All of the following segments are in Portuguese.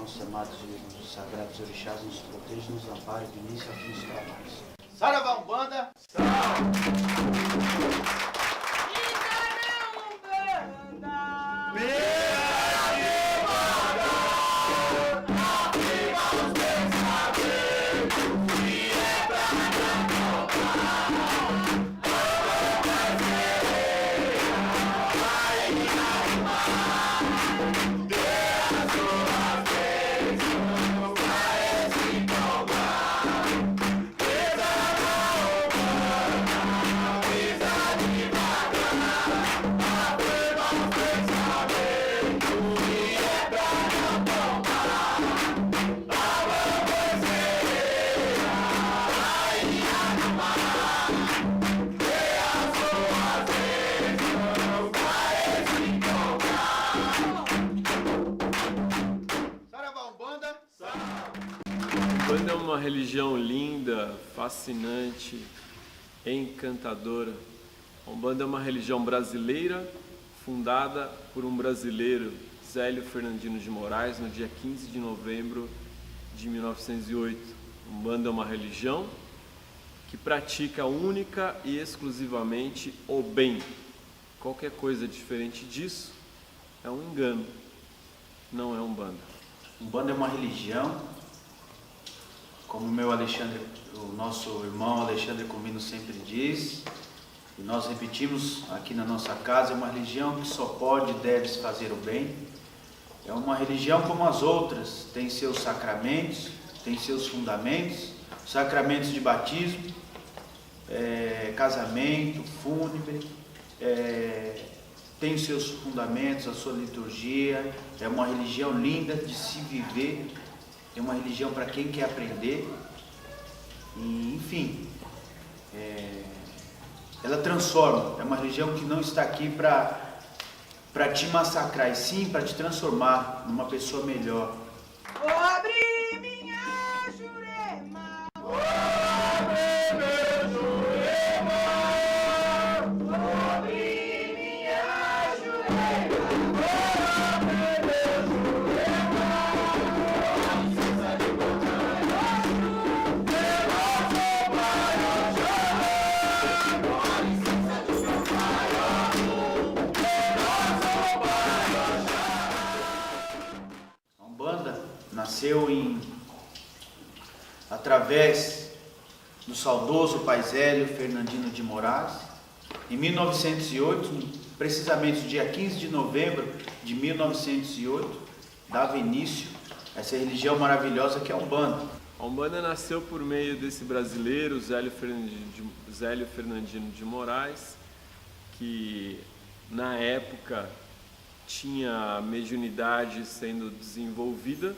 nossos amados e sagrados orixás nos protejam, nos amparem do início ao fim dos trabalhos. Saravá Umbanda! Umbanda é uma religião linda, fascinante, encantadora. A Umbanda é uma religião brasileira, fundada por um brasileiro, Zélio Fernandino de Moraes, no dia 15 de novembro de 1908. A Umbanda é uma religião que pratica única e exclusivamente o bem. Qualquer coisa diferente disso é um engano, não é Umbanda. Umbanda é uma religião, como o nosso irmão Alexandre Comino sempre diz, e nós repetimos aqui na nossa casa, é uma religião que só pode e deve fazer o bem. É uma religião como as outras, tem seus sacramentos, tem seus fundamentos, sacramentos de batismo, casamento, fúnebre, tem os seus fundamentos, a sua liturgia. É uma religião linda de se viver, é uma religião para quem quer aprender, e, enfim, ela transforma. É uma religião que não está aqui para te massacrar, e sim para te transformar numa pessoa melhor. Vou abrir minha Jurema, vou abrir meu Jurema, vou abrir minha Jurema, vou abrir meu Jurema, com licença de botar nosso maior chão, com licença do meu maior A Umbanda nasceu através do saudoso pai Zélio Fernandino de Moraes, em 1908, precisamente no dia 15 de novembro de 1908, dava início a essa religião maravilhosa que é a Umbanda. A Umbanda nasceu por meio desse brasileiro, Zélio Fernandino de Moraes, que na época tinha mediunidade sendo desenvolvida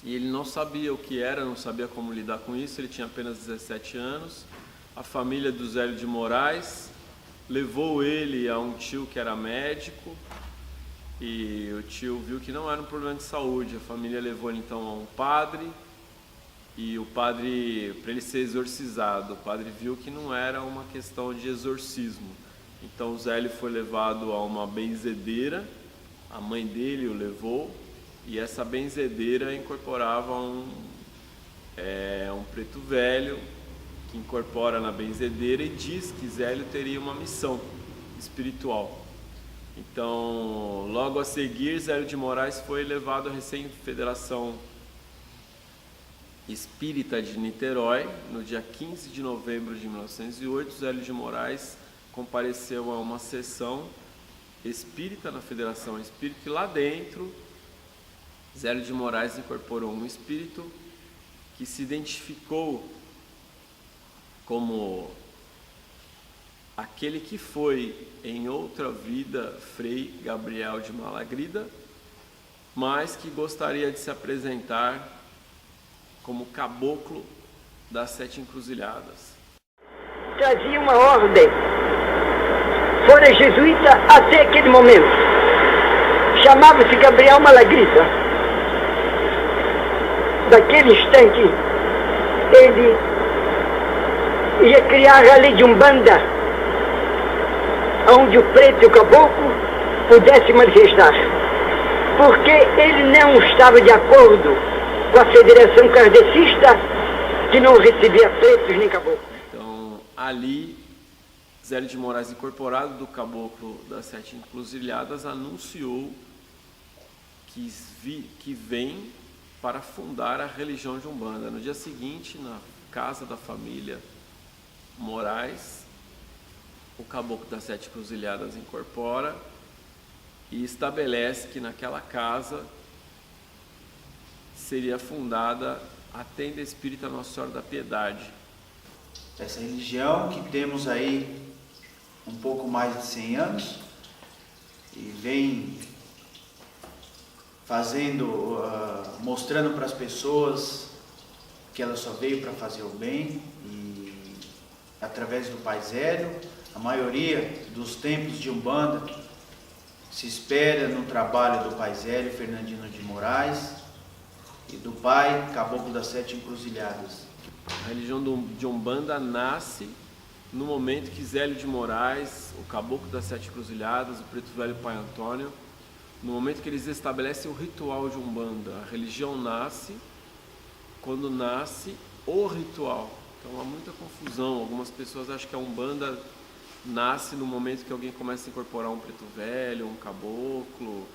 e ele não sabia o que era, não sabia como lidar com isso. Ele tinha apenas 17 anos. A família do Zélio de Moraes levou ele a um tio que era médico e o tio viu que não era um problema de saúde. A família levou ele então a um padre e o padre, para ele ser exorcizado, o padre viu que não era uma questão de exorcismo. Então o Zélio foi levado a uma benzedeira, a mãe dele o levou, e essa benzedeira incorporava um preto velho, que incorpora na benzedeira e diz que Zélio teria uma missão espiritual. Então, logo a seguir, Zélio de Moraes foi levado à Recém-Federação Espírita de Niterói, no dia 15 de novembro de 1908, Zélio de Moraes compareceu a uma sessão espírita na Federação Espírita, e lá dentro Zélio de Moraes incorporou um espírito que se identificou como aquele que foi em outra vida Frei Gabriel de Malagrida, mas que gostaria de se apresentar como caboclo das 7 encruzilhadas. Trazia uma ordem, fora jesuíta até aquele momento, chamava-se Gabriel Malagrida. Daquele instante, ele ia criar a lei de Umbanda, onde o preto e o caboclo pudessem manifestar. porque ele não estava de acordo com a Federação Kardecista, que não recebia pretos nem caboclos. Então, ali, Zélio de Moraes, incorporado do Caboclo das Sete Encruzilhadas, anunciou que vem para fundar a religião de Umbanda. No dia seguinte, na casa da família Moraes, o Caboclo das Sete Encruzilhadas incorpora e estabelece que naquela casa seria fundada a Tenda Espírita Nossa Senhora da Piedade. Essa religião que temos aí um pouco mais de 100 anos e vem fazendo, mostrando para as pessoas que ela só veio para fazer o bem, e através do Pai Zélio, a maioria dos templos de Umbanda se espera no trabalho do Pai Zélio Fernandino de Moraes e do Pai Caboclo das Sete Encruzilhadas. A religião de Umbanda nasce no momento que Zélio de Moraes, o Caboclo das Sete Encruzilhadas, o Preto Velho Pai Antônio, no momento que eles estabelecem o ritual de Umbanda. A religião nasce quando nasce o ritual. Então há muita confusão. Algumas pessoas acham que a Umbanda nasce no momento que alguém começa a incorporar um preto velho, um caboclo,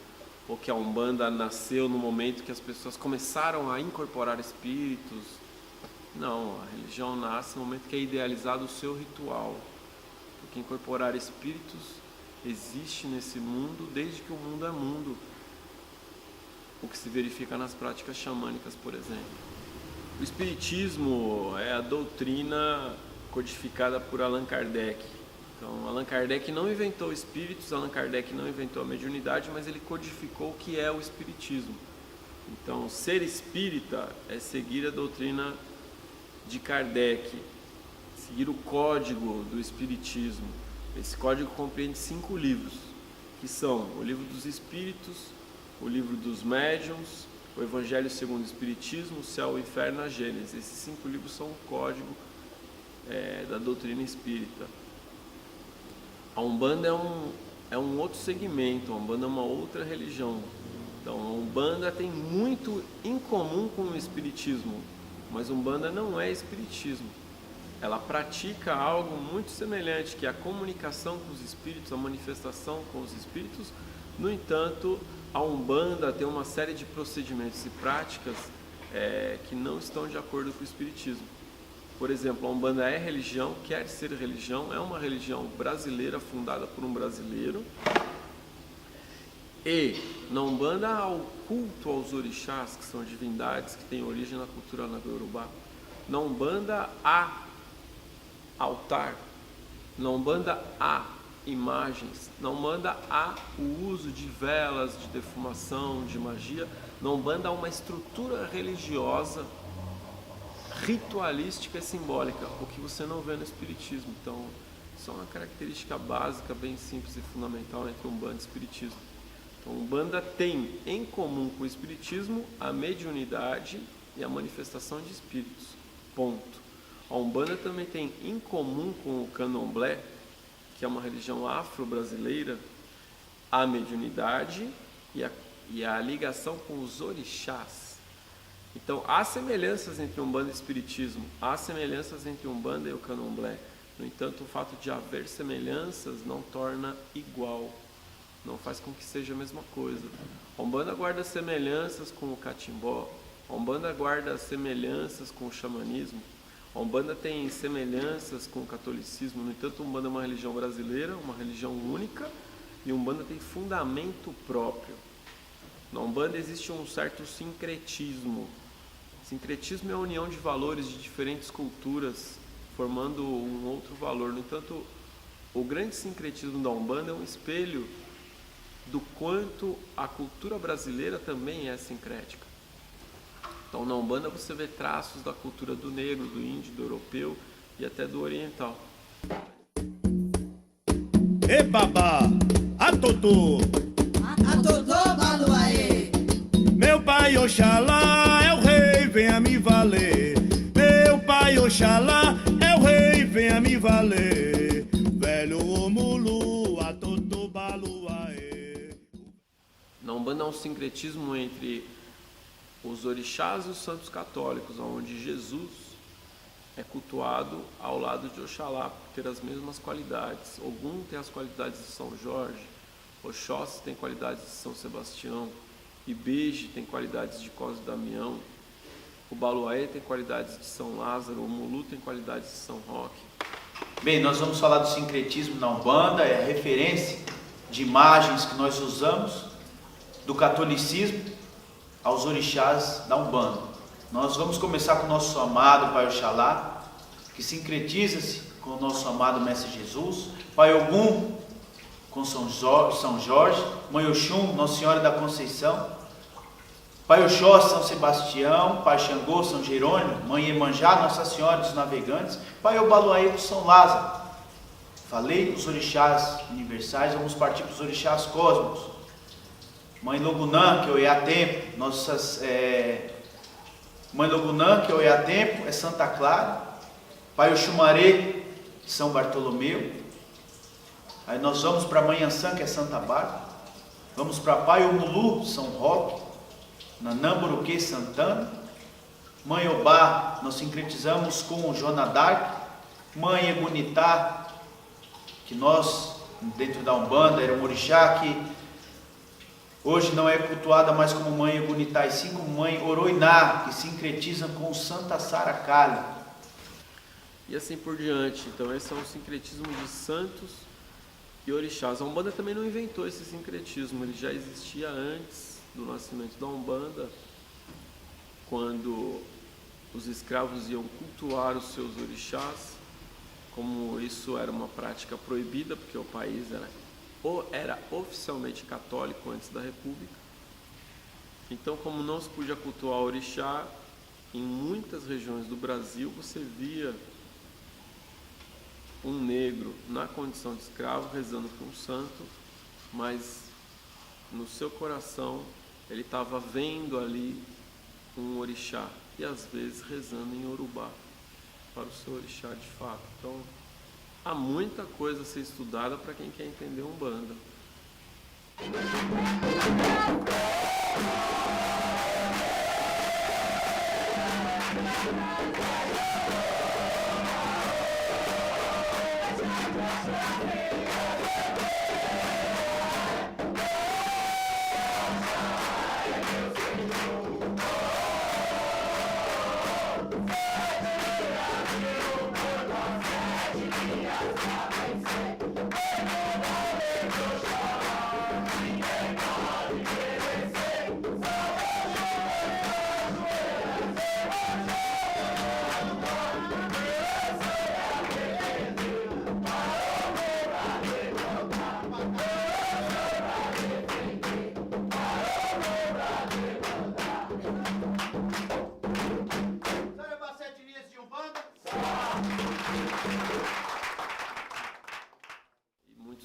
ou que a Umbanda nasceu no momento que as pessoas começaram a incorporar espíritos. Não, a religião nasce no momento que é idealizado o seu ritual. Porque incorporar espíritos existe nesse mundo desde que o mundo é mundo. O que se verifica nas práticas xamânicas, por exemplo. O Espiritismo é a doutrina codificada por Allan Kardec. Então, Allan Kardec não inventou espíritos, Allan Kardec não inventou a mediunidade, mas ele codificou o que é o Espiritismo. Então, ser espírita é seguir a doutrina de Kardec, seguir o código do Espiritismo. Esse código compreende 5 livros, que são o Livro dos Espíritos, o Livro dos Médiuns, o Evangelho segundo o Espiritismo, o Céu, o Inferno e a Gênese. Esses 5 livros são o código da doutrina espírita. A Umbanda é um outro segmento, a Umbanda é uma outra religião. Então, a Umbanda tem muito em comum com o Espiritismo, mas Umbanda não é Espiritismo. Ela pratica algo muito semelhante, que é a comunicação com os espíritos, a manifestação com os espíritos. No entanto, a Umbanda tem uma série de procedimentos e práticas que não estão de acordo com o Espiritismo. Por exemplo, a Umbanda é religião, quer ser religião, é uma religião brasileira, fundada por um brasileiro. E na Umbanda há o culto aos orixás, que são divindades que têm origem na cultura Nagô-Yorubá. Na Umbanda há altar, na Umbanda há imagens, na Umbanda há o uso de velas, de defumação, de magia. Na Umbanda há uma estrutura religiosa, ritualística e simbólica, o que você não vê no Espiritismo. Então, isso é uma característica básica, bem simples e fundamental entre Umbanda e Espiritismo. Então, Umbanda tem em comum com o Espiritismo a mediunidade e a manifestação de espíritos. Ponto. A Umbanda também tem em comum com o Candomblé, que é uma religião afro-brasileira, a mediunidade e a ligação com os orixás. Então, há semelhanças entre Umbanda e Espiritismo, há semelhanças entre Umbanda e o Candomblé. No entanto, o fato de haver semelhanças não torna igual, não faz com que seja a mesma coisa. A Umbanda guarda semelhanças com o catimbó, a Umbanda guarda semelhanças com o xamanismo, a Umbanda tem semelhanças com o catolicismo. No entanto, a Umbanda é uma religião brasileira, uma religião única, e a Umbanda tem fundamento próprio. Na Umbanda existe um certo sincretismo. Sincretismo é a união de valores de diferentes culturas, formando um outro valor. No entanto, o grande sincretismo da Umbanda é um espelho do quanto a cultura brasileira também é sincrética. Então, na Umbanda você vê traços da cultura do negro, do índio, do europeu e até do oriental. E babá, atotô, baluaê. Meu pai Oxalá é o rei, venha me valer. Meu pai Oxalá é o rei, venha me valer. Velho Omulu, atotô, baluaê. Na Umbanda há um sincretismo entre os orixás e os santos católicos, onde Jesus é cultuado ao lado de Oxalá por ter as mesmas qualidades. Ogum tem as qualidades de São Jorge, Oxóssi tem qualidades de São Sebastião, Ibeje tem qualidades de Cosme Damião, o Baluaê tem qualidades de São Lázaro, o Mulu tem qualidades de São Roque. Bem, nós vamos falar do sincretismo na Umbanda, é a referência de imagens que nós usamos do catolicismo aos orixás da Umbanda. Nós vamos começar com o nosso amado Pai Oxalá, que sincretiza-se com o nosso amado Mestre Jesus, Pai Ogum com São Jorge, Mãe Oxum, Nossa Senhora da Conceição, Pai Oxóssi, São Sebastião, Pai Xangô, São Jerônimo, Mãe Iemanjá, Nossa Senhora dos Navegantes, Pai Obaluaê do São Lázaro. Falei dos orixás universais, vamos partir para os orixás cósmicos. Mãe Logunã, que é o Oiatempo, Mãe Logunã, que é o Oiatempo, é Santa Clara. Pai Oxumaré, São Bartolomeu. Aí nós vamos para Mãe Ansã, que é Santa Bárbara. Vamos para Pai Omulu, São Roque. Nanamburuque, Santana. Mãe Obá, nós sincretizamos com Joana d'Arc. Mãe Egunitá, que nós, dentro da Umbanda, era um orixá que hoje não é cultuada mais como Mãe Egunitá, e sim como Mãe Oroiná, que sincretiza com Santa Sara Kali. E assim por diante. Então esse é um sincretismo de santos e orixás. A Umbanda também não inventou esse sincretismo, ele já existia antes do nascimento da Umbanda, quando os escravos iam cultuar os seus orixás. Como isso era uma prática proibida, porque o país era oficialmente católico antes da República. Então, como não se podia cultuar o orixá, em muitas regiões do Brasil você via um negro na condição de escravo rezando com um santo, mas no seu coração ele estava vendo ali um orixá, e às vezes rezando em Urubá para o seu orixá de fato. Então há muita coisa a ser estudada para quem quer entender Umbanda.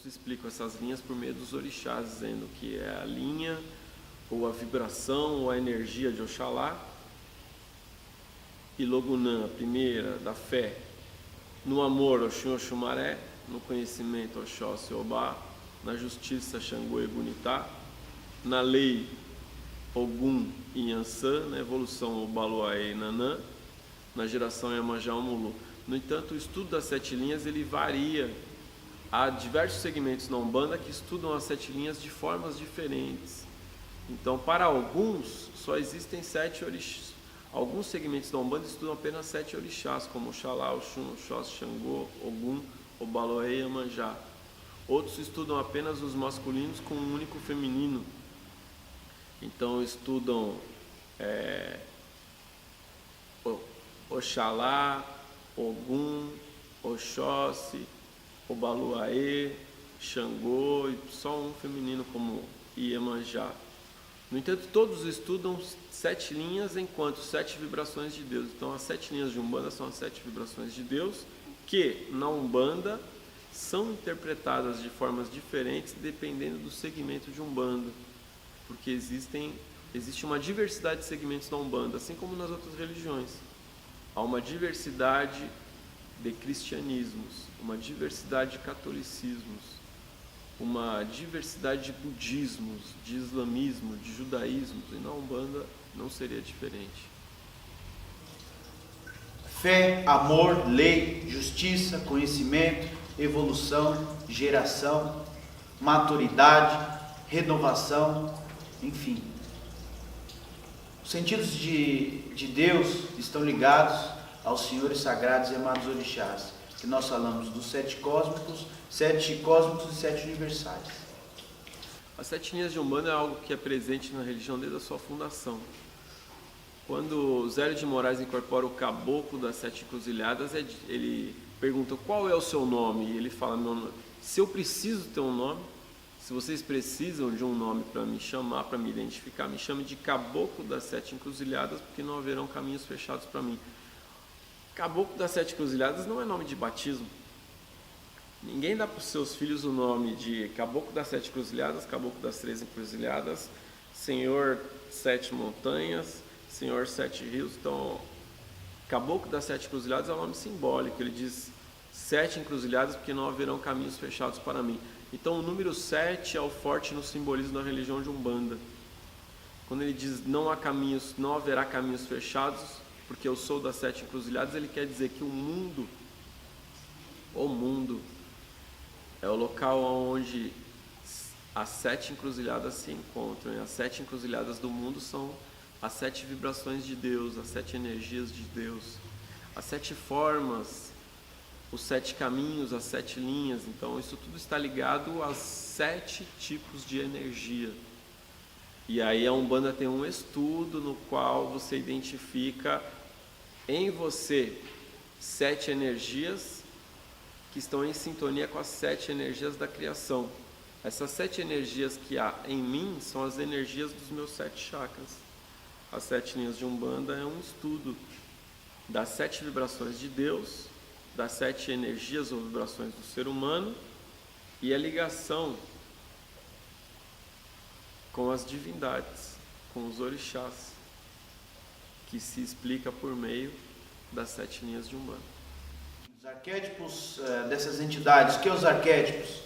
Explico essas linhas por meio dos orixás, dizendo que é a linha, ou a vibração, ou a energia de Oxalá. E Logunã, a primeira, da fé. No amor, Oxum Oxumaré. No conhecimento, Oxóssi Obá. Na justiça, Xangô e Egunitá. Na lei, Ogum e Iansã. Na evolução, Obaluaê e Nanã. Na geração, Iemanjá e Mulu. No entanto, o estudo das 7 linhas ele varia. Há diversos segmentos na Umbanda que estudam as 7 linhas de formas diferentes. Então, para alguns, só existem 7 orixás. Alguns segmentos da Umbanda estudam apenas 7 orixás, como Oxalá, Oxum, Oxóssi, Xangô, Ogum, Obaluaê e Iemanjá. Outros estudam apenas os masculinos com um único feminino. Então, estudam Oxalá, Ogum, Oxóssi, Obaluaê, Xangô e só um feminino como Iemanjá. No entanto, todos estudam 7 linhas enquanto 7 vibrações de Deus. Então, as 7 linhas de Umbanda são as 7 vibrações de Deus, que na Umbanda são interpretadas de formas diferentes dependendo do segmento de Umbanda, porque existe uma diversidade de segmentos na Umbanda, assim como nas outras religiões. Há uma diversidade de cristianismos, uma diversidade de catolicismos, uma diversidade de budismos, de islamismo, de judaísmos, e na Umbanda não seria diferente. Fé, amor, lei, justiça, conhecimento, evolução, geração, maturidade, renovação, enfim. Os sentidos de Deus estão ligados aos senhores sagrados e amados orixás, que nós falamos dos 7 cósmicos e 7 universais. As 7 linhas de Umbanda é algo que é presente na religião desde a sua fundação. Quando Zélio de Moraes incorpora o caboclo das 7 encruzilhadas, ele pergunta qual é o seu nome, e ele fala, meu nome, se eu preciso ter um nome, se vocês precisam de um nome para me chamar, para me identificar, me chame de caboclo das 7 encruzilhadas, porque não haverão caminhos fechados para mim. Caboclo das 7 encruzilhadas não é nome de batismo. Ninguém dá para os seus filhos o nome de caboclo das 7 encruzilhadas, caboclo das 3 encruzilhadas, senhor 7 montanhas, senhor 7 rios. Então, caboclo das 7 encruzilhadas é um nome simbólico. Ele diz 7 encruzilhadas porque não haverão caminhos fechados para mim. Então o número 7 é o forte no simbolismo da religião de Umbanda. Quando ele diz não haverá caminhos fechados, porque eu sou das 7 encruzilhadas, ele quer dizer que o mundo é o local onde as 7 encruzilhadas se encontram. E as 7 encruzilhadas do mundo são as 7 vibrações de Deus, as 7 energias de Deus, as 7 formas, os 7 caminhos, as 7 linhas. Então isso tudo está ligado aos 7 tipos de energia. E aí a Umbanda tem um estudo no qual você identifica em você 7 energias que estão em sintonia com as 7 energias da criação. Essas 7 energias que há em mim são as energias dos meus 7 chakras. As 7 linhas de Umbanda é um estudo das 7 vibrações de Deus, das 7 energias ou vibrações do ser humano e a ligação com as divindades, com os orixás, que se explica por meio das 7 linhas de Umbanda. Os arquétipos dessas entidades, o que é os arquétipos?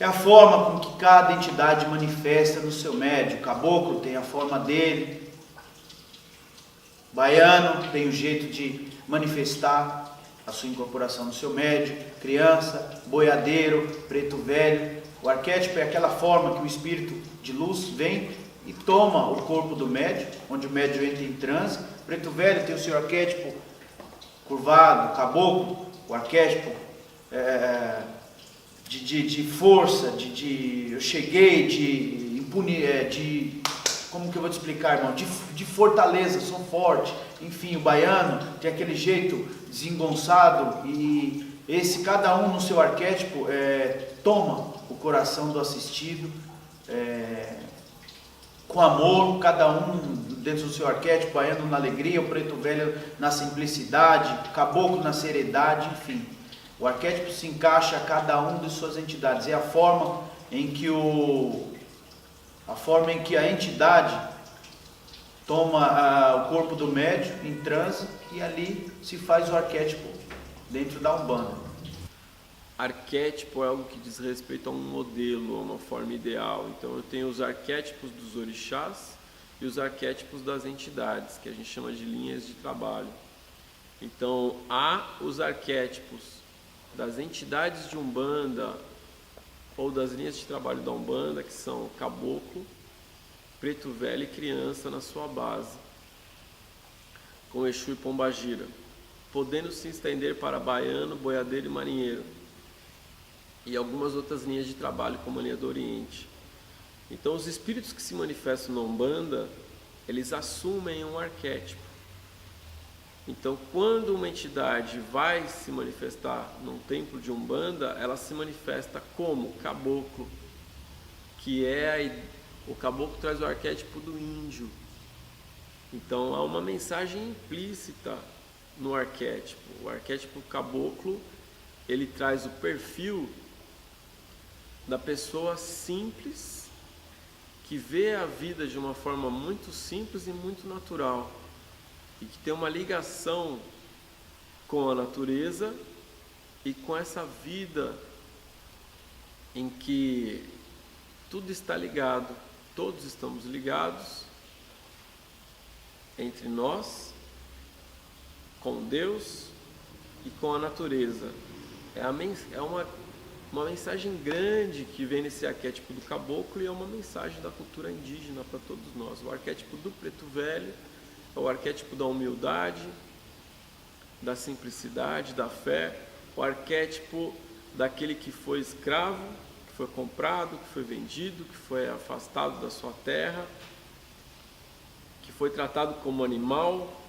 É a forma com que cada entidade manifesta no seu médium. O caboclo tem a forma dele, o baiano tem o jeito de manifestar a sua incorporação no seu médium, criança, boiadeiro, preto velho. O arquétipo é aquela forma que o espírito de luz vem e toma o corpo do médium, onde o médium entra em transe. Preto velho tem o seu arquétipo curvado, caboclo, o arquétipo de força, eu cheguei, como que eu vou te explicar, irmão? De fortaleza, sou forte. Enfim, o baiano tem aquele jeito desengonçado e cada um no seu arquétipo toma o coração do assistido com amor, cada um dentro do seu arquétipo, o baiano na alegria, o preto velho na simplicidade, o caboclo na seriedade, enfim. O arquétipo se encaixa a cada um de suas entidades. É a forma em que a entidade toma o corpo do médium em transe e ali se faz o arquétipo dentro da Umbanda. Arquétipo é algo que diz respeito a um modelo, a uma forma ideal. Então eu tenho os arquétipos dos orixás e os arquétipos das entidades, que a gente chama de linhas de trabalho. Então há os arquétipos das entidades de Umbanda ou das linhas de trabalho da Umbanda, que são caboclo, preto velho e criança na sua base, com Exu e Pombagira, podendo se estender para baiano, boiadeiro e marinheiro, e algumas outras linhas de trabalho, como a linha do Oriente. Então os espíritos que se manifestam na Umbanda, eles assumem um arquétipo. Então quando uma entidade vai se manifestar num templo de Umbanda, ela se manifesta como caboclo, que o caboclo traz o arquétipo do índio. Então há uma mensagem implícita no arquétipo. O arquétipo caboclo, ele traz o perfil da pessoa simples, que vê a vida de uma forma muito simples e muito natural, e que tem uma ligação com a natureza e com essa vida em que tudo está ligado, todos estamos ligados entre nós, com Deus e com a natureza. É uma mensagem grande que vem nesse arquétipo do caboclo, e é uma mensagem da cultura indígena para todos nós. O arquétipo do preto velho é o arquétipo da humildade, da simplicidade, da fé, o arquétipo daquele que foi escravo, que foi comprado, que foi vendido, que foi afastado da sua terra, que foi tratado como animal,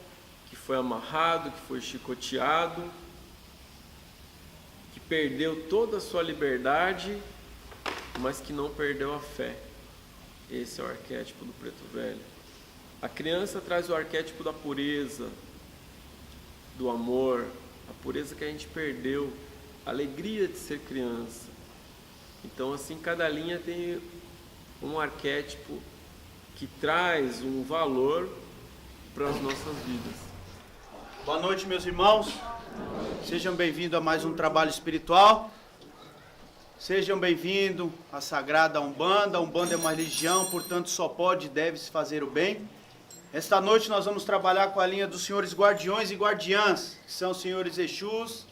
que foi amarrado, que foi chicoteado, que perdeu toda a sua liberdade, mas que não perdeu a fé. Esse é o arquétipo do preto velho. A criança traz o arquétipo da pureza, do amor, a pureza que a gente perdeu, a alegria de ser criança. Então, assim, cada linha tem um arquétipo que traz um valor para as nossas vidas. Boa noite, meus irmãos. Sejam bem-vindos a mais um trabalho espiritual. Sejam bem-vindos à Sagrada Umbanda. A Umbanda é uma religião, portanto só pode e deve se fazer o bem. Esta noite nós vamos trabalhar com a linha dos senhores guardiões e guardiãs, que são os senhores Exus,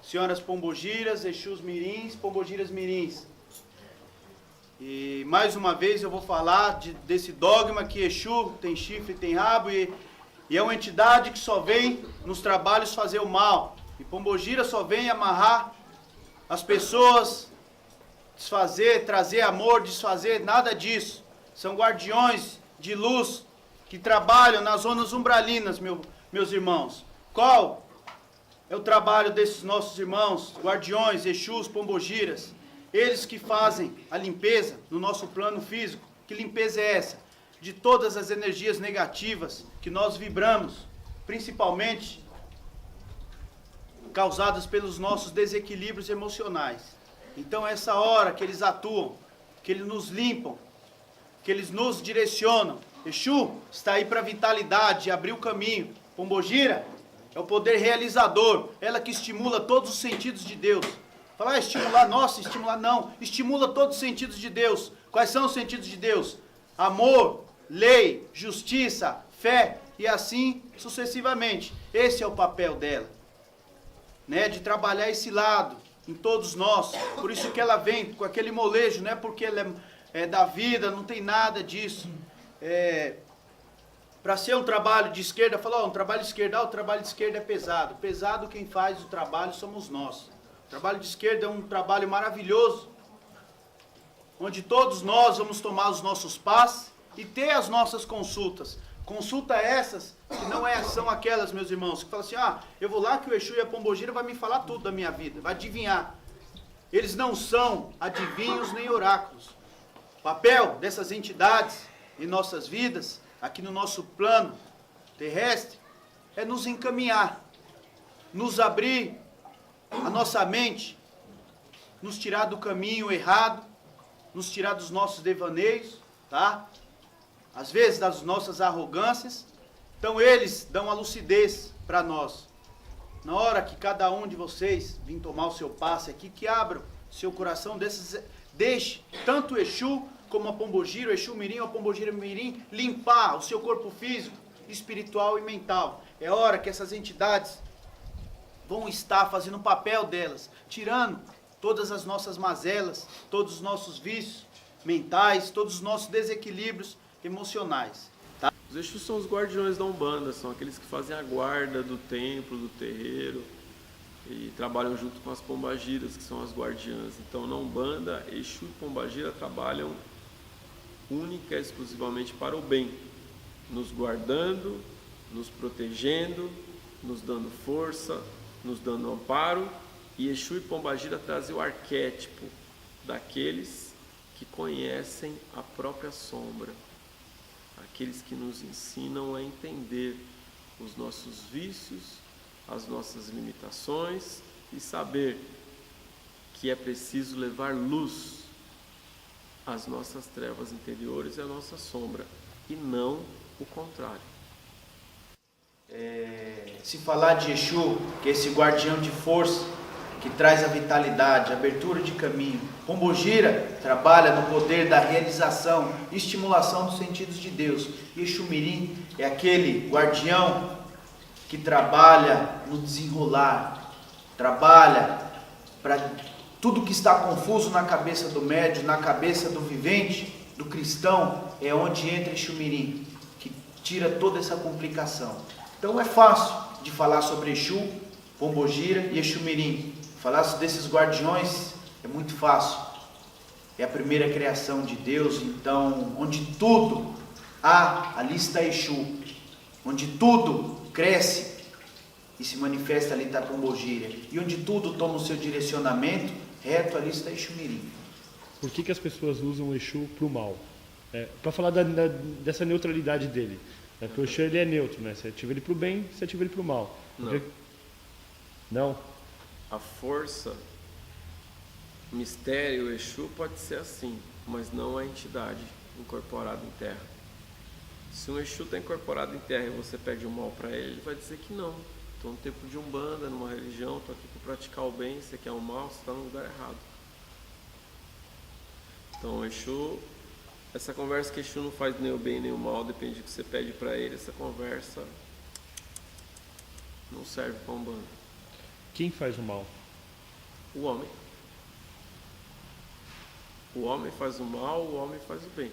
senhoras Pombogiras, Exus Mirins, Pombogiras Mirins. E mais uma vez eu vou falar desse dogma que Exu tem chifre, tem rabo e é uma entidade que só vem nos trabalhos fazer o mal. E Pombogira só vem amarrar as pessoas, desfazer, trazer amor, desfazer, nada disso. São guardiões de luz que trabalham nas zonas umbralinas, meus irmãos. Qual é o trabalho desses nossos irmãos, guardiões, Exus, Pombogiras? Eles que fazem a limpeza no nosso plano físico. Que limpeza é essa? De todas as energias negativas que nós vibramos, principalmente causadas pelos nossos desequilíbrios emocionais. Então, essa hora que eles atuam, que eles nos limpam, que eles nos direcionam. Exu está aí para vitalidade, abrir o caminho. Pombogira é o poder realizador, ela que estimula todos os sentidos de Deus. Falar estimular, nossa, estimular não, estimula todos os sentidos de Deus. Quais são os sentidos de Deus? Amor, lei, justiça, fé e assim sucessivamente. Esse é o papel dela, né? De trabalhar esse lado em todos nós. Por isso que ela vem com aquele molejo, não é porque ela é da vida, não tem nada disso. Para ser um trabalho de esquerda, falar, um trabalho de esquerda, o trabalho de esquerda é pesado. Pesado quem faz o trabalho somos nós. O trabalho de esquerda é um trabalho maravilhoso, onde todos nós vamos tomar os nossos passos e ter as nossas consultas. Consulta essas que não são aquelas, meus irmãos, que falam assim, eu vou lá que o Exu e a Pombogira vai me falar tudo da minha vida, vai adivinhar. Eles não são adivinhos nem oráculos. O papel dessas entidades em nossas vidas, aqui no nosso plano terrestre, é nos encaminhar, nos abrir a nossa mente, nos tirar do caminho errado, nos tirar dos nossos devaneios, tá? Às vezes das nossas arrogâncias. Então eles dão a lucidez para nós. Na hora que cada um de vocês vir tomar o seu passe aqui, que abram seu coração, deixe tanto o Exu como a Pombogira, o Exu Mirim ou a Pombogira Mirim, limpar o seu corpo físico, espiritual e mental. É hora que essas entidades vão estar fazendo o papel delas, tirando todas as nossas mazelas, todos os nossos vícios mentais, todos os nossos desequilíbrios emocionais. Tá? Os Exus são os guardiões da Umbanda, são aqueles que fazem a guarda do templo, do terreiro, e trabalham junto com as Pombagiras, que são as guardiãs. Então, na Umbanda, Exu e Pombagira trabalham única e exclusivamente para o bem, nos guardando, nos protegendo, nos dando força, nos dando amparo. E Exu e Pombagira trazem o arquétipo daqueles que conhecem a própria sombra, aqueles que nos ensinam a entender os nossos vícios, as nossas limitações e saber que é preciso levar luz às nossas trevas interiores e à nossa sombra, e não o contrário. Se falar de Exu, que é esse guardião de força, que traz a vitalidade, a abertura de caminho. Pombogira trabalha no poder da realização e estimulação dos sentidos de Deus. E Exu Mirim é aquele guardião que trabalha no desenrolar, trabalha para tudo que está confuso na cabeça do médium, na cabeça do vivente, do cristão, é onde entra Exu Mirim, que tira toda essa complicação. Então é fácil de falar sobre Exu, Pombogira e Exu Mirim. Falar desses guardiões é muito fácil. É a primeira criação de Deus, então, onde tudo há, ali está Exu. Onde tudo cresce e se manifesta, ali está Pombogira. E onde tudo toma o seu direcionamento reto, ali está Exu Mirim. Por que as pessoas usam o Exu para o mal? Para falar dessa neutralidade dele. Porque o Exu ele é neutro, né? Você ativa ele para o bem, você ativa ele para o mal. Não? A força, mistério, Exu pode ser assim, mas não a entidade incorporada em terra. Se um Exu está incorporado em terra e você pede o mal para ele, ele vai dizer que não. Estou no tempo de Umbanda, numa religião, estou aqui para praticar o bem, você quer o mal, você está no lugar errado. Então, Exu, essa conversa que Exu não faz nem o bem nem o mal, depende do que você pede para ele, essa conversa não serve para Umbanda. Quem faz o mal? O homem. O homem faz o mal, o homem faz o bem.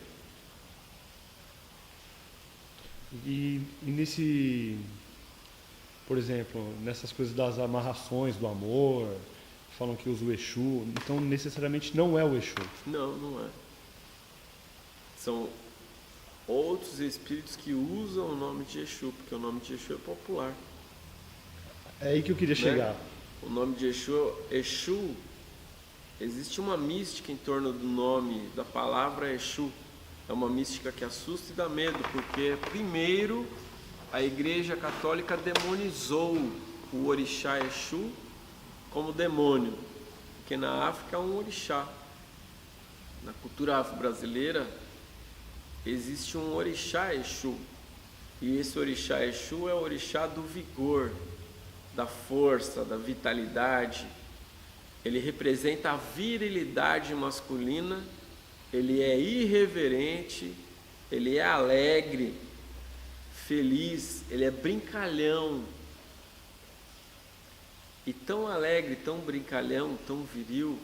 E nesse, por exemplo, nessas coisas das amarrações do amor, falam que usa o Exu, então necessariamente não é o Exu. Não, não é. São outros espíritos que usam o nome de Exu, porque o nome de Exu é popular. É aí que eu queria chegar. O nome de Exu, existe uma mística em torno do nome, da palavra Exu. É uma mística que assusta e dá medo, porque primeiro a Igreja Católica demonizou o orixá Exu como demônio, porque na África é um orixá. Na cultura afro-brasileira existe um orixá Exu, e esse orixá Exu é o orixá do vigor, da força, da vitalidade. Ele representa a virilidade masculina, ele é irreverente, ele é alegre, feliz, ele é brincalhão. E tão alegre, tão brincalhão, tão viril,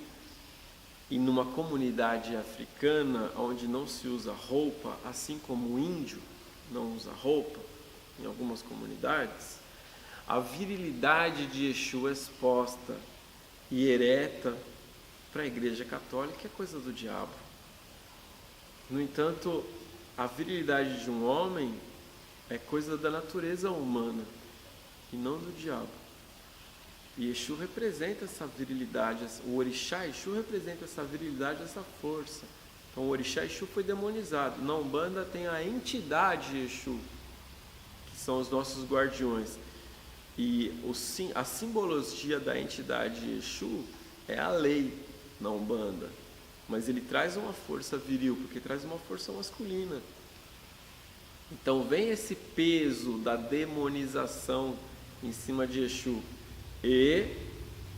e numa comunidade africana onde não se usa roupa, assim como o índio não usa roupa, em algumas comunidades, a virilidade de Exu exposta e ereta para a Igreja Católica é coisa do diabo. No entanto, a virilidade de um homem é coisa da natureza humana e não do diabo. E Exu representa essa virilidade, o orixá Exu representa essa virilidade, essa força. Então o orixá Exu foi demonizado. Na Umbanda tem a entidade Exu, que são os nossos guardiões. E a simbologia da entidade Exu é a lei na Umbanda. Mas ele traz uma força viril, porque traz uma força masculina. Então vem esse peso da demonização em cima de Exu. E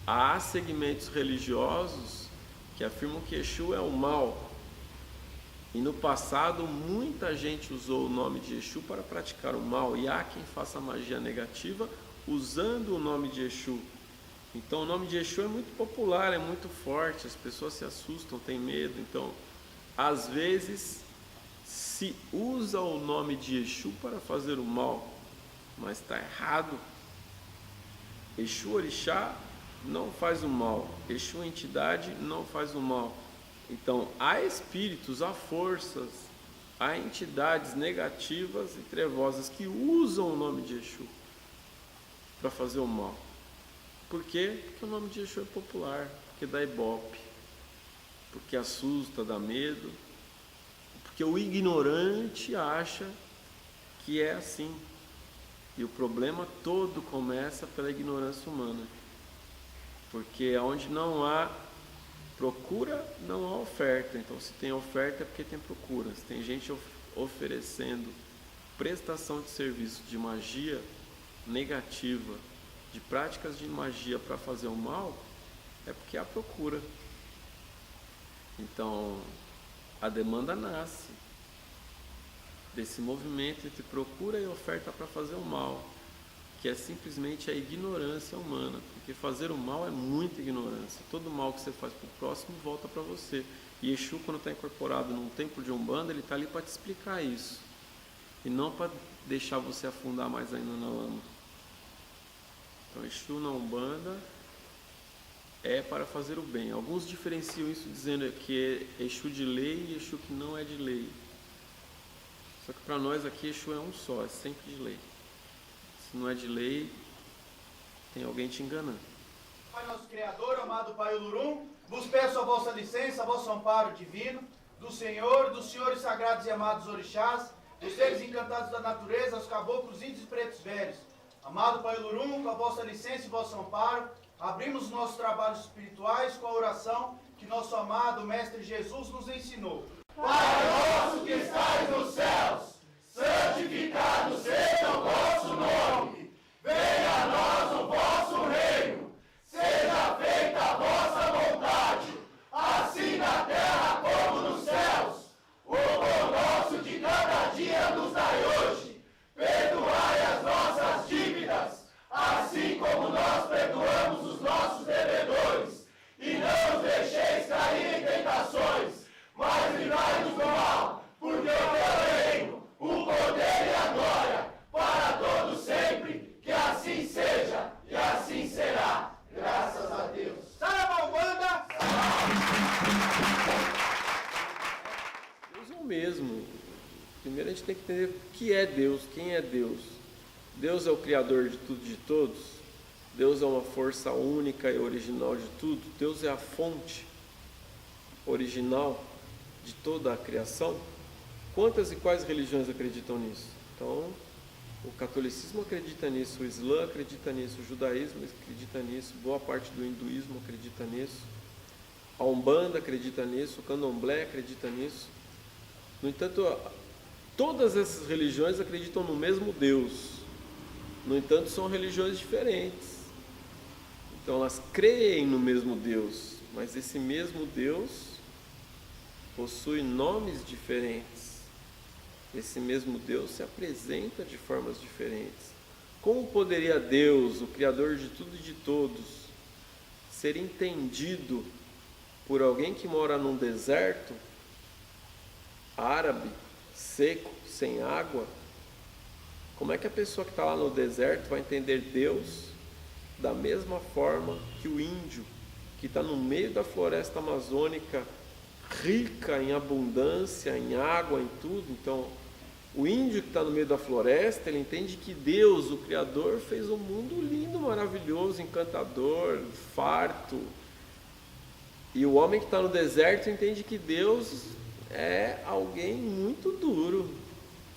há segmentos religiosos que afirmam que Exu é o mal. E no passado muita gente usou o nome de Exu para praticar o mal. E há quem faça magia negativa usando o nome de Exu. Então o nome de Exu é muito popular, é muito forte, as pessoas se assustam, têm medo. Então, às vezes, se usa o nome de Exu para fazer o mal, mas está errado. Exu orixá não faz o mal, Exu entidade não faz o mal. Então, há espíritos, há forças, há entidades negativas e trevosas que usam o nome de Exu para fazer o mal. Por quê? Porque o nome de Exu é popular, porque dá ibope, porque assusta, dá medo, porque o ignorante acha que é assim. E o problema todo começa pela ignorância humana, porque onde não há procura, não há oferta. Então, se tem oferta é porque tem procura. Se tem gente oferecendo prestação de serviço de magia negativa, de práticas de magia para fazer o mal, É porque há procura. Então, a demanda nasce desse movimento entre procura e oferta para fazer o mal, que é simplesmente a ignorância humana, porque fazer o mal é muita ignorância. Todo mal que você faz para o próximo volta para você. E Exu, quando está incorporado num templo de Umbanda, ele está ali para te explicar isso, e não para deixar você afundar mais ainda na lama. Então, Exu na Umbanda é para fazer o bem. Alguns diferenciam isso dizendo que é Exu de lei e Exu que não é de lei. Só que para nós aqui Exu é um só, é sempre de lei. Se não é de lei, tem alguém te enganando. Pai nosso Criador, amado Pai Olorum, vos peço a vossa licença, a vosso amparo divino, do Senhor, dos senhores sagrados e amados orixás, dos seres encantados da natureza, os caboclos, índios e pretos velhos. Amado Pai Olorum, com a vossa licença e vosso amparo, abrimos os nossos trabalhos espirituais com a oração que nosso amado Mestre Jesus nos ensinou. Pai nosso que estais nos céus, santificado seja o vosso nome. Venha a nós o vosso reino. Seja feita a vossa vontade, assim na terra como nos céus. O pão nosso de cada dia nos dai hoje. Perdoai as nossas dívidas, assim como nós perdoamos os nossos devedores. E não os deixeis cair em tentações, mas livrai-nos do mal, porque o teu reino, o poder e a glória, para todos sempre, que assim seja e assim será. Graças a Deus. Saravá Umbanda! Deus é o mesmo. Primeiro a gente tem que entender o que é Deus, quem é Deus. Deus é o Criador de tudo e de todos. Deus é uma força única e original de tudo. Deus é a fonte original de toda a criação. Quantas e quais religiões acreditam nisso? Então, o catolicismo acredita nisso, o Islã acredita nisso, o judaísmo acredita nisso, boa parte do hinduísmo acredita nisso, a Umbanda acredita nisso, o Candomblé acredita nisso. No entanto, todas essas religiões acreditam no mesmo Deus. No entanto, são religiões diferentes. Então, elas creem no mesmo Deus, mas esse mesmo Deus possui nomes diferentes. Esse mesmo Deus se apresenta de formas diferentes. Como poderia Deus, o Criador de tudo e de todos, ser entendido por alguém que mora num deserto árabe, seco, sem água? Como é que a pessoa que está lá no deserto vai entender Deus da mesma forma que o índio, que está no meio da floresta amazônica, rica em abundância, em água, em tudo? Então, o índio que está no meio da floresta, ele entende que Deus, o Criador, fez um mundo lindo, maravilhoso, encantador, farto. E o homem que está no deserto entende que Deus é alguém muito duro.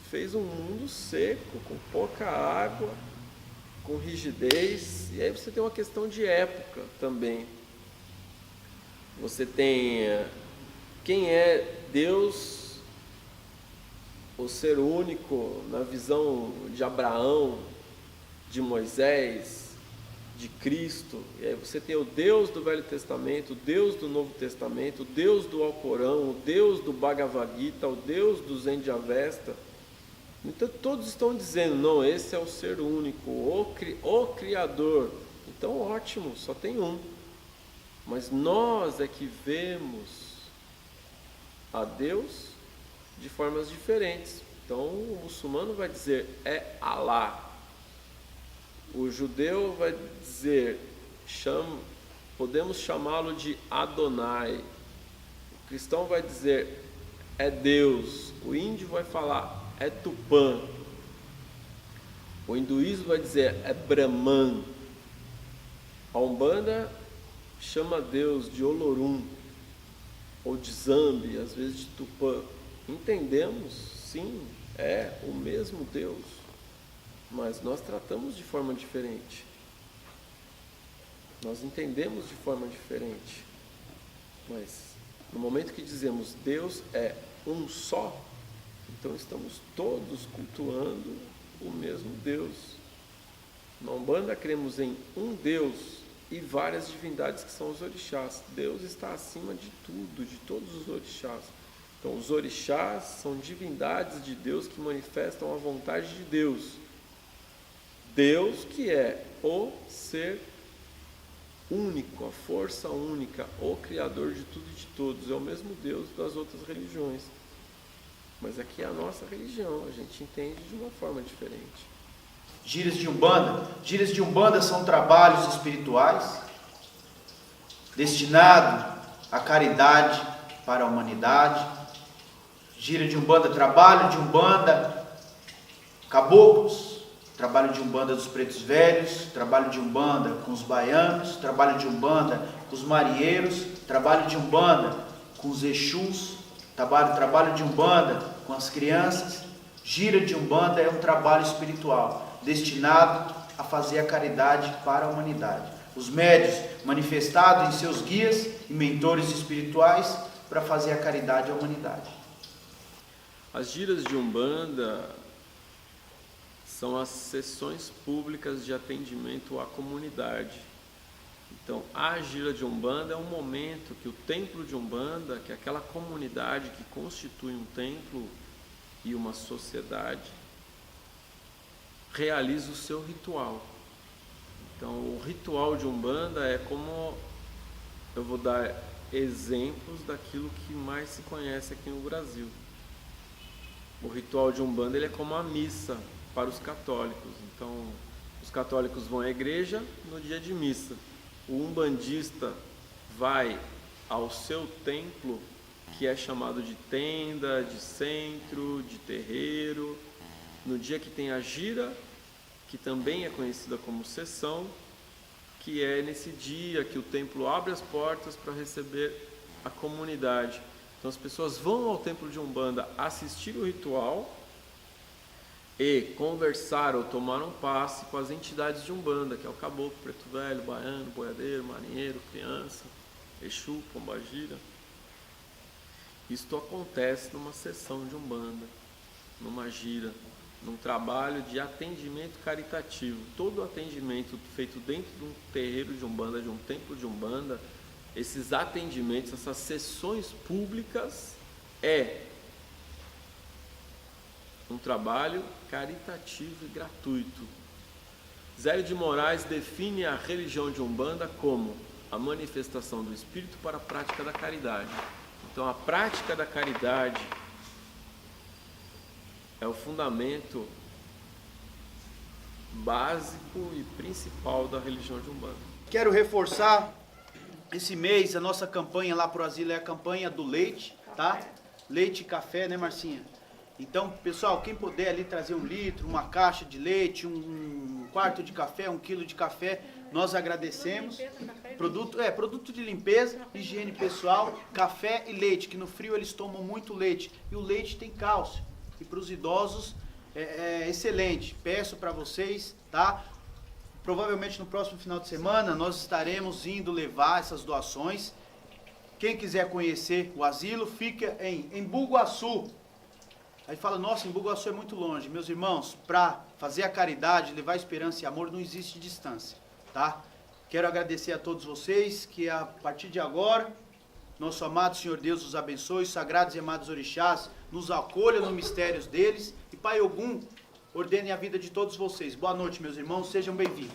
Fez um mundo seco, com pouca água, com rigidez. E aí você tem uma questão de época também. Você tem quem é Deus, o ser único na visão de Abraão, de Moisés, de Cristo. E aí você tem o Deus do Velho Testamento, o Deus do Novo Testamento, o Deus do Alcorão, o Deus do Bhagavad Gita, o Deus do Zen de Avesta. Então todos estão dizendo, não, esse é o ser único, o Criador. Então ótimo, só tem um. Mas nós é que vemos a Deus de formas diferentes. Então o muçulmano vai dizer é Alá, o judeu vai dizer podemos chamá-lo de Adonai, o cristão vai dizer é Deus, o índio vai falar é Tupã, o hinduísmo vai dizer é Brahman, a Umbanda chama Deus de Olorum ou de Zambi, às vezes de Tupã. Entendemos, sim, é o mesmo Deus, mas nós tratamos de forma diferente. Nós entendemos de forma diferente. Mas no momento que dizemos Deus é um só, então estamos todos cultuando o mesmo Deus. Na Umbanda cremos em um Deus, e várias divindades que são os orixás. Deus está acima de tudo, de todos os orixás. Então, os orixás são divindades de Deus que manifestam a vontade de Deus. Deus que é o ser único, a força única, o Criador de tudo e de todos. É o mesmo Deus das outras religiões. Mas aqui é a nossa religião, a gente entende de uma forma diferente. Giras de Umbanda. Giras de Umbanda são trabalhos espirituais destinados à caridade para a humanidade. Gira de Umbanda, trabalho de Umbanda, caboclos, trabalho de Umbanda dos pretos velhos, trabalho de Umbanda com os baianos, trabalho de Umbanda com os marinheiros, trabalho de Umbanda com os Exus, trabalho de Umbanda com as crianças. Gira de Umbanda é um trabalho espiritual destinado a fazer a caridade para a humanidade. Os médios manifestados em seus guias e mentores espirituais para fazer a caridade à humanidade. As giras de Umbanda são as sessões públicas de atendimento à comunidade. Então, a gira de Umbanda é um momento que o templo de Umbanda, que é aquela comunidade que constitui um templo e uma sociedade, realiza o seu ritual. Então, o ritual de Umbanda é como, eu vou dar exemplos daquilo que mais se conhece aqui no Brasil. O ritual de Umbanda ele é como a missa para os católicos. Então, os católicos vão à igreja no dia de missa. O umbandista vai ao seu templo, que é chamado de tenda, de centro, de terreiro, no dia que tem a gira, que também é conhecida como sessão, que é nesse dia que o templo abre as portas para receber a comunidade. Então as pessoas vão ao templo de Umbanda assistir o ritual e conversar ou tomar um passe com as entidades de Umbanda, que é o caboclo, preto velho, baiano, boiadeiro, marinheiro, criança, Exu, pombagira. Isto acontece numa sessão de Umbanda, numa gira, num trabalho de atendimento caritativo. Todo atendimento feito dentro de um terreiro de Umbanda, de um templo de Umbanda, esses atendimentos, essas sessões públicas, é um trabalho caritativo e gratuito. Zélio de Moraes define a religião de Umbanda como a manifestação do Espírito para a prática da caridade. Então, a prática da caridade é o fundamento básico e principal da religião de Umbanda. Quero reforçar esse mês a nossa campanha lá pro asilo é a campanha do leite, tá? Leite e café, né, Marcinha? Então, pessoal, quem puder ali trazer 1 litro, uma caixa de leite, um quarto de café, 1 quilo de café, nós agradecemos. Produto de limpeza, higiene pessoal, café e leite, que no frio eles tomam muito leite. E o leite tem cálcio. E para os idosos é excelente. Peço para vocês, tá? Provavelmente no próximo final de semana nós estaremos indo levar essas doações. Quem quiser conhecer o asilo, fica em Embu-Guaçu. Aí fala, nossa, Embu-Guaçu é muito longe. Meus irmãos, para fazer a caridade, levar esperança e amor, não existe distância, tá? Quero agradecer a todos vocês, que a partir de agora, nosso amado Senhor Deus os abençoe, os sagrados e amados orixás nos acolha nos mistérios deles, e Pai Ogum ordene a vida de todos vocês. Boa noite, meus irmãos, sejam bem-vindos.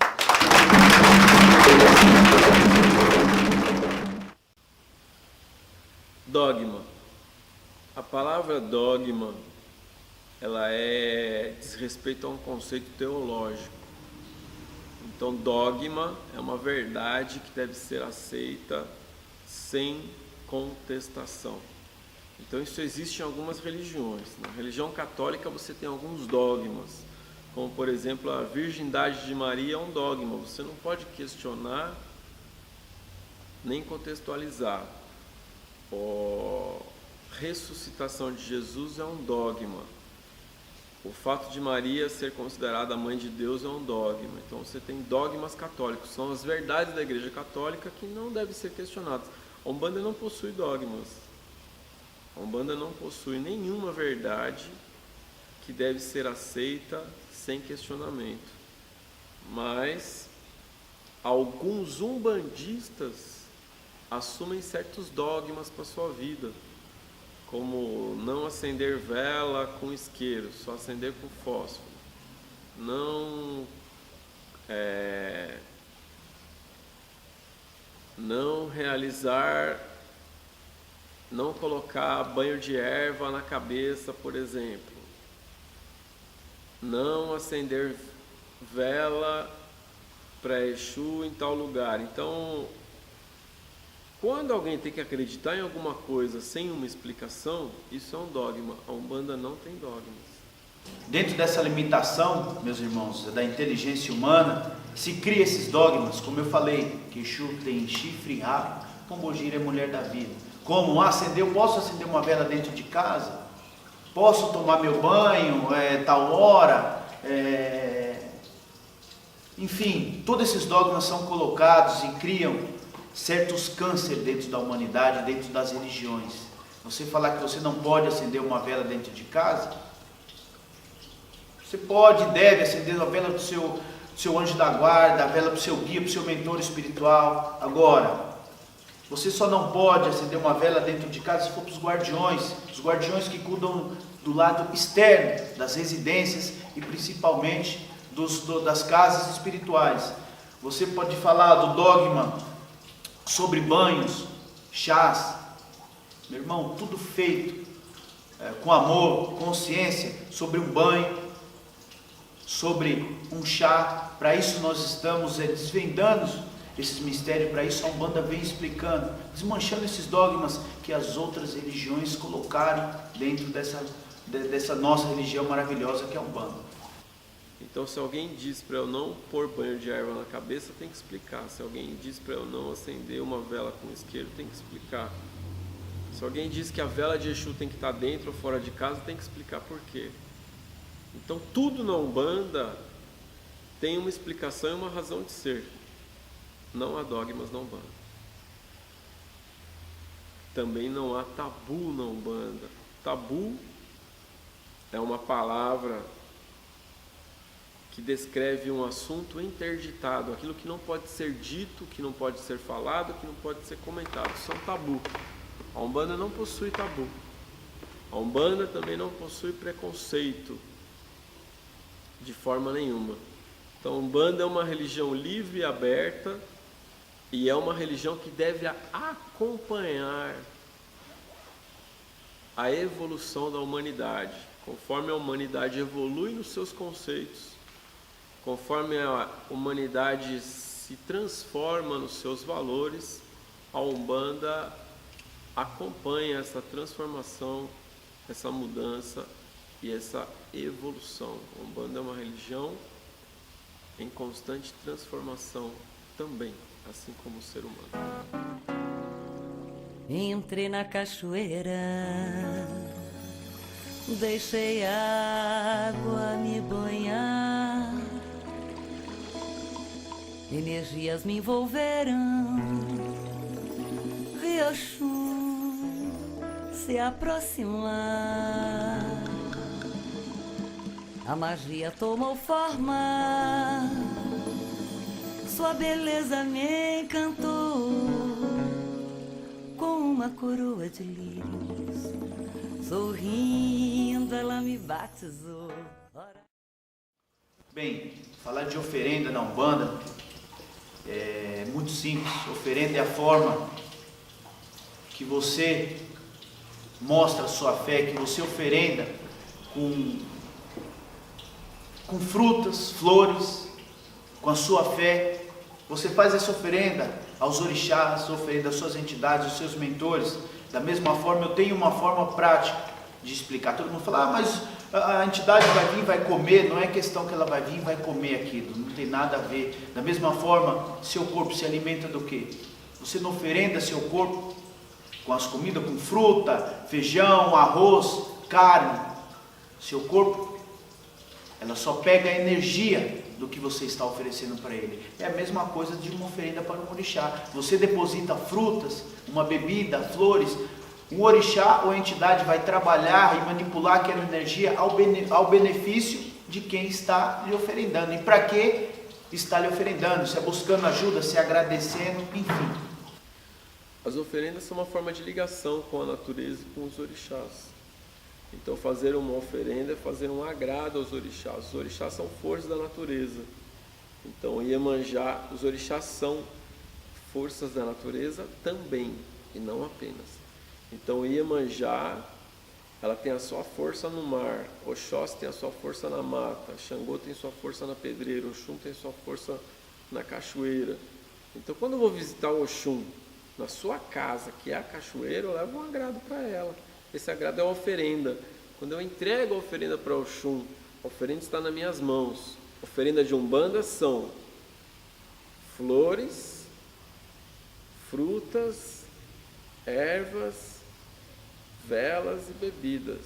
Dogma. A palavra dogma, ela diz respeito a um conceito teológico. Então, dogma é uma verdade que deve ser aceita sem contestação. Então, isso existe em algumas religiões. Na religião católica você tem alguns dogmas, como, por exemplo, a virgindade de Maria é um dogma. Você não pode questionar nem contextualizar. A ressuscitação de Jesus é um dogma. O fato de Maria ser considerada a mãe de Deus é um dogma. Então você tem dogmas católicos, são as verdades da Igreja Católica que não devem ser questionadas. A Umbanda não possui dogmas. A Umbanda não possui nenhuma verdade que deve ser aceita sem questionamento. Mas alguns umbandistas assumem certos dogmas para a sua vida, como não acender vela com isqueiro, só acender com fósforo, não colocar banho de erva na cabeça, por exemplo, não acender vela para Exu em tal lugar. Então, quando alguém tem que acreditar em alguma coisa sem uma explicação, isso é um dogma. A Umbanda não tem dogmas. Dentro dessa limitação, meus irmãos, da inteligência humana, se cria esses dogmas, como eu falei, que Exu tem chifre e rabo, Pombogira é mulher da vida. Como eu posso acender uma vela dentro de casa? Posso tomar meu banho tal hora? Enfim, todos esses dogmas são colocados e criam certos cânceres dentro da humanidade, dentro das religiões. Você falar que você não pode acender uma vela dentro de casa, você pode e deve acender uma vela para o seu anjo da guarda, a vela para o seu guia, para o seu mentor espiritual. Agora, você só não pode acender uma vela dentro de casa se for para os guardiões que cuidam do lado externo das residências e principalmente das casas espirituais. Você pode falar do dogma sobre banhos, chás, meu irmão, tudo feito com amor, consciência, sobre um banho, sobre um chá. Para isso nós estamos desvendando esses mistérios, para isso a Umbanda vem explicando, desmanchando esses dogmas que as outras religiões colocaram dentro dessa nossa religião maravilhosa que é a Umbanda. Então, se alguém diz para eu não pôr banho de erva na cabeça, tem que explicar. Se alguém diz para eu não acender uma vela com isqueiro, tem que explicar. Se alguém diz que a vela de Exu tem que estar dentro ou fora de casa, tem que explicar por quê. Então, tudo na Umbanda tem uma explicação e uma razão de ser. Não há dogmas na Umbanda. Também não há tabu na Umbanda. Tabu é uma palavra que descreve um assunto interditado, aquilo que não pode ser dito, que não pode ser falado, que não pode ser comentado. Isso é um tabu. A Umbanda não possui tabu. A Umbanda também não possui preconceito de forma nenhuma. Então, a Umbanda é uma religião livre e aberta e é uma religião que deve acompanhar a evolução da humanidade. Conforme a humanidade evolui nos seus conceitos, conforme a humanidade se transforma nos seus valores, a Umbanda acompanha essa transformação, essa mudança e essa evolução. A Umbanda é uma religião em constante transformação também, assim como o ser humano. Entrei na cachoeira, deixei a água me banhar, energias me envolveram, vi Exu se aproximar, a magia tomou forma, sua beleza me encantou, com uma coroa de lírios, sorrindo ela me batizou. Bem, falar de oferenda na Umbanda é muito simples. Oferenda é a forma que você mostra a sua fé, que você oferenda com frutas, flores, com a sua fé. Você faz essa oferenda aos orixás, oferenda às suas entidades, aos seus mentores. Da mesma forma, eu tenho uma forma prática de explicar. Todo mundo fala, mas a entidade vai vir, vai comer. Não é questão que ela vai vir e vai comer aquilo, não tem nada a ver. Da mesma forma, seu corpo se alimenta do quê? Você não oferenda seu corpo com as comidas, com fruta, feijão, arroz, carne. Seu corpo, ela só pega a energia do que você está oferecendo para ele. É a mesma coisa de uma oferenda para um orixá. Você deposita frutas, uma bebida, flores, um orixá ou a entidade vai trabalhar e manipular aquela energia ao benefício de quem está lhe oferendando. E para quê? está lhe oferendando, se é buscando ajuda, se é agradecendo, enfim. As oferendas são uma forma de ligação com a natureza e com os orixás. Então fazer uma oferenda é fazer um agrado aos orixás. Os orixás são forças da natureza. Então Iemanjá, os orixás são forças da natureza também, e não apenas. Então Iemanjá, ela tem a sua força no mar, Oxóssi tem a sua força na mata, Xangô tem sua força na pedreira, Oxum tem sua força na cachoeira. Então quando eu vou visitar o Oxum na sua casa, que é a cachoeira, eu levo um agrado para ela. Esse agrado é uma oferenda. Quando eu entrego a oferenda para o Oxum, a oferenda está nas minhas mãos. Oferenda de Umbanda são flores, frutas, ervas, velas e bebidas.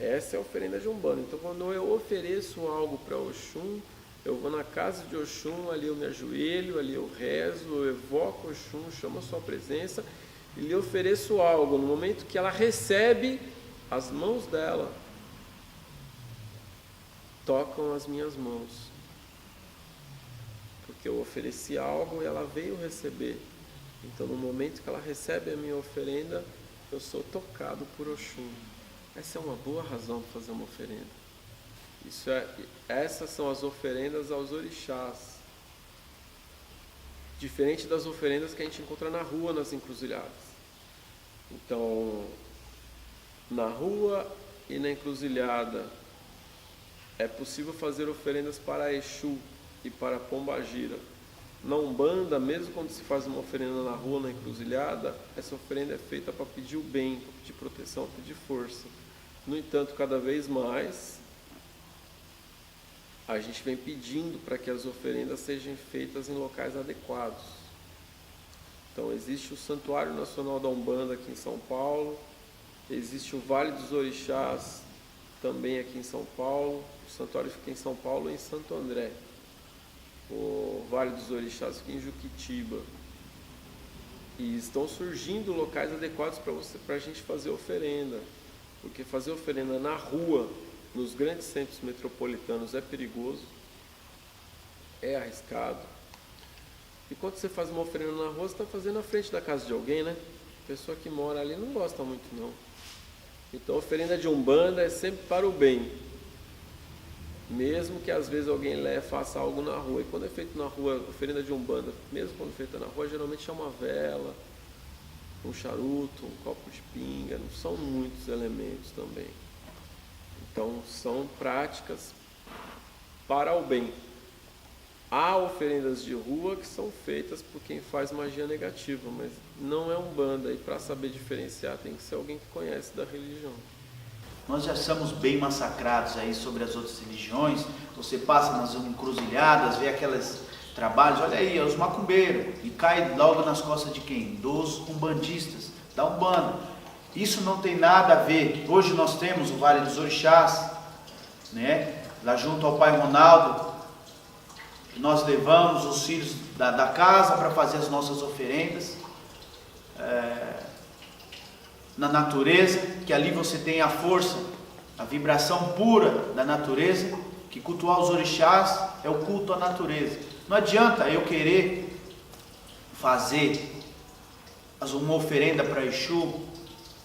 Essa é a oferenda de Umbanda. Então quando eu ofereço algo para Oxum, eu vou na casa de Oxum, ali eu me ajoelho, ali eu rezo, eu evoco Oxum, chamo a sua presença e lhe ofereço algo. No momento que ela recebe, as mãos dela tocam as minhas mãos, porque eu ofereci algo e ela veio receber. Então no momento que ela recebe a minha oferenda, eu sou tocado por Oxum. Essa é uma boa razão para fazer uma oferenda. Essas são as oferendas aos orixás. Diferente das oferendas que a gente encontra na rua, nas encruzilhadas. Então, na rua e na encruzilhada, é possível fazer oferendas para Exu e para Pombagira. Na Umbanda, mesmo quando se faz uma oferenda na rua, na encruzilhada, essa oferenda é feita para pedir o bem, para pedir proteção, para pedir força. No entanto, cada vez mais, a gente vem pedindo para que as oferendas sejam feitas em locais adequados. Então existe o Santuário Nacional da Umbanda aqui em São Paulo, existe o Vale dos Orixás também aqui em São Paulo, o santuário fica em São Paulo e em Santo André. O Vale dos Orixás fica em Juquitiba. E estão surgindo locais adequados para a gente fazer oferenda, porque fazer oferenda na rua, nos grandes centros metropolitanos, é perigoso, é arriscado. E quando você faz uma oferenda na rua, você está fazendo na frente da casa de alguém, né? A pessoa que mora ali não gosta muito, não. Então a oferenda de Umbanda é sempre para o bem, mesmo que às vezes alguém faça algo na rua. E quando é feito na rua, oferenda de Umbanda, mesmo quando feita na rua, geralmente é uma vela, um charuto, um copo de pinga, não são muitos elementos também. Então são práticas para o bem. Há oferendas de rua que são feitas por quem faz magia negativa, mas não é Umbanda, e para saber diferenciar tem que ser alguém que conhece da religião. Nós já estamos bem massacrados aí sobre as outras religiões. Você passa nas encruzilhadas, vê aqueles trabalhos, olha aí, os macumbeiros, e cai logo nas costas de quem? Dos umbandistas, da Umbanda. Isso não tem nada a ver. Hoje nós temos o Vale dos Orixás, né? Lá junto ao Pai Ronaldo, nós levamos os filhos da casa para fazer as nossas oferendas. Na natureza, que ali você tem a força, a vibração pura da natureza, que cultuar os orixás é o culto à natureza. Não adianta eu querer fazer uma oferenda para Exu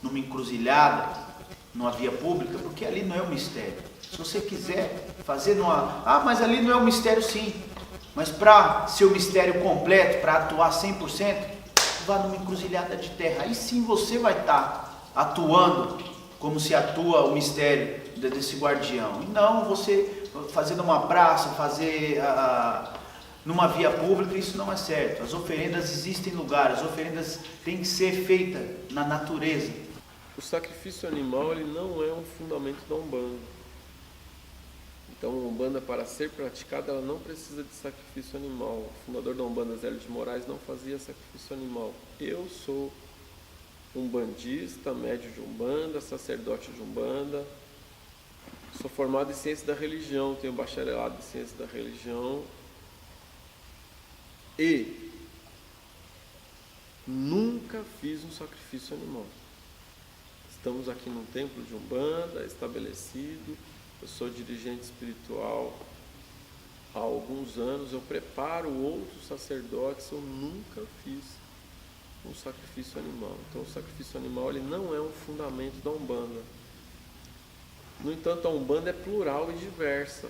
numa encruzilhada, numa via pública, porque ali não é um mistério. Se você quiser fazer mas ali não é um mistério, sim. Mas para ser o mistério completo, para atuar 100%, vá numa encruzilhada de terra. Aí sim você vai estar atuando como se atua o mistério desse guardião. E não você fazer numa praça, fazer numa via pública, isso não é certo. As oferendas existem em lugares, as oferendas têm que ser feitas na natureza. O sacrifício animal ele não é um fundamento da Umbanda. Então, a Umbanda, para ser praticada, ela não precisa de sacrifício animal. O fundador da Umbanda, Zélio de Moraes, não fazia sacrifício animal. Eu sou umbandista, médio de Umbanda, sacerdote de Umbanda. Sou formado em ciência da religião, tenho bacharelado em ciência da religião. E nunca fiz um sacrifício animal. Estamos aqui num templo de Umbanda, estabelecido. Eu sou dirigente espiritual há alguns anos eu preparo outros sacerdotes, eu nunca fiz um sacrifício animal. Então o sacrifício animal ele não é um fundamento da Umbanda. No entanto, a Umbanda é plural e diversa.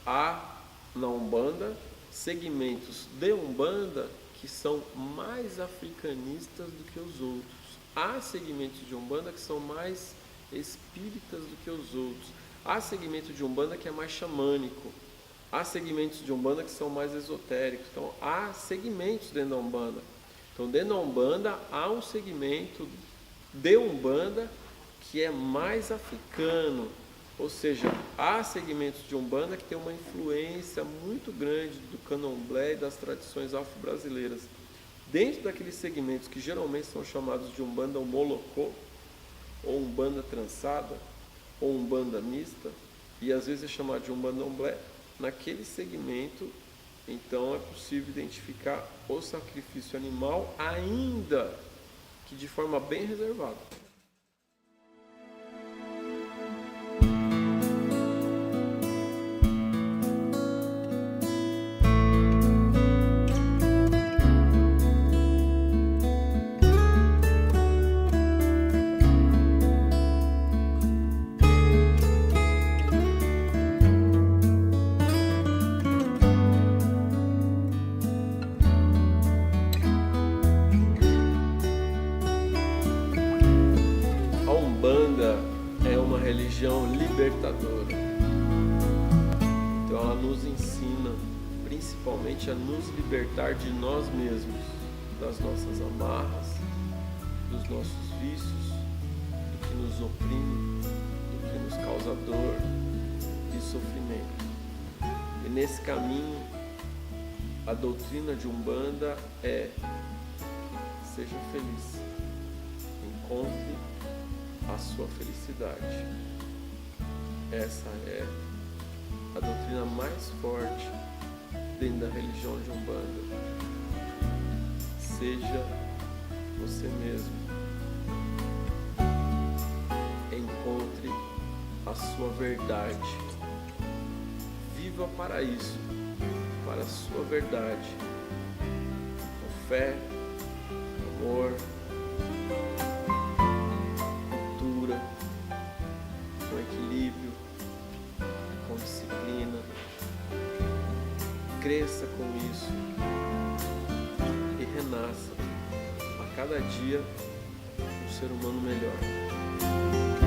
Há na Umbanda segmentos de Umbanda que são mais africanistas do que os outros. Há segmentos de Umbanda que são mais espíritas do que os outros. Há segmentos de Umbanda que é mais xamânico. Há segmentos de Umbanda que são mais esotéricos. Então, há segmentos dentro da Umbanda. Então, dentro da Umbanda, há um segmento de Umbanda que é mais africano. Ou seja, há segmentos de Umbanda que tem uma influência muito grande do candomblé e das tradições afro-brasileiras. Dentro daqueles segmentos que geralmente são chamados de Umbanda molocô, ou Umbanda trançada, ou Umbanda mista, e às vezes é chamado de Umbanda Omblé, naquele segmento, então é possível identificar o sacrifício animal, ainda que de forma bem reservada. Religião libertadora. Então ela nos ensina principalmente a nos libertar de nós mesmos, das nossas amarras, dos nossos vícios, do que nos oprime, do que nos causa dor e sofrimento. E nesse caminho, a doutrina de Umbanda é: seja feliz, encontre a sua felicidade. Essa é a doutrina mais forte dentro da religião de Umbanda. Seja você mesmo. Encontre a sua verdade. Viva para isso, para a sua verdade. Com fé, amor, com equilíbrio, com disciplina. Cresça com isso e renasça a cada dia um ser humano melhor.